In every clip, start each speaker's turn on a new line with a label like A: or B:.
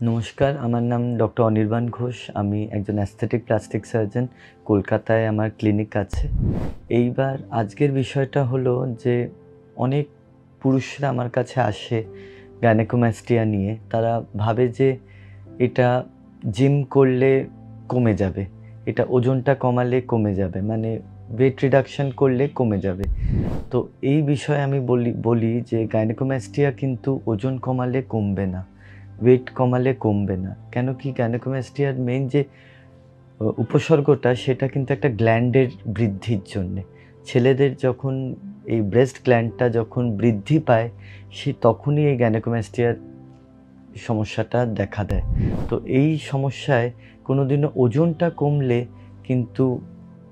A: নমস্কার, আমার নাম ডক্টর অনির্বাণ ঘোষ। আমি একজন অ্যাস্থেটিক প্লাস্টিক সার্জন। কলকাতায় আমার ক্লিনিক আছে। এইবার আজকের বিষয়টা হলো যে অনেক পুরুষরা আমার কাছে আসে গাইনেকোমাস্টিয়া নিয়ে। তারা ভাবে যে এটা জিম করলে কমে যাবে। এটা ওজনটা কমালে কমে যাবে। মানে ওয়েট রিডাকশন করলে কমে যাবে। তো এই বিষয়ে আমি বলি যে গাইনেকোমাস্টিয়া কিন্তু ওজন কমালে কমবে না। ওয়েট কমালে কমবে না। কেন কি গাইনেকোমাস্টিয়ার মেইন যে উপসর্গটা সেটা কিন্তু একটা গ্ল্যান্ডের বৃদ্ধির জন্যে। ছেলেদের যখন এই ব্রেস্ট গ্ল্যান্ডটা যখন বৃদ্ধি পায় তখনই এই গাইনেকোমাস্টিয়ার সমস্যাটা দেখা দেয়। তো এই সমস্যায় কোনোদিনও ওজনটা কমলে কিন্তু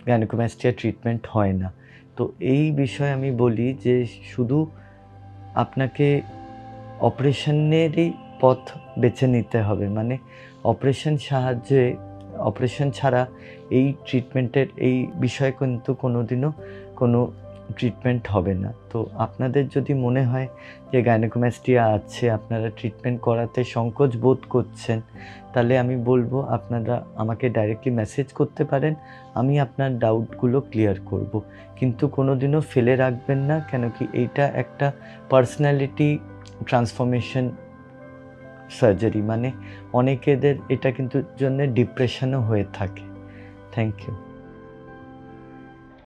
A: গাইনেকোমাস্টিয়া ট্রিটমেন্ট হয় না। তো এই বিষয়ে আমি বলি যে শুধু আপনাকে অপারেশনেরই পথ বেছে নিতে হবে। মানে অপারেশন ছাড়া এই ট্রিটমেন্টের এই বিষয়ে কিন্তু কোনোদিনও কোনো ট্রিটমেন্ট হবে না। তো আপনাদের যদি মনে হয় যে গাইনেকোমাস্টিয়া আছে, আপনারা ট্রিটমেন্ট করাতে সংকোচ বোধ করছেন, তাহলে আমি বলব আপনারা আমাকে ডাইরেক্টলি মেসেজ করতে পারেন। আমি আপনার ডাউটগুলো ক্লিয়ার করব। কিন্তু কোনোদিনও ফেলে রাখবেন না, কেন কি এইটা একটা পার্সোনালিটি ট্রান্সফরমেশন সার্জারি। মানে অনেকেদের এটা কিন্তু জন্যে ডিপ্রেশনও হয়ে থাকে। Thank you.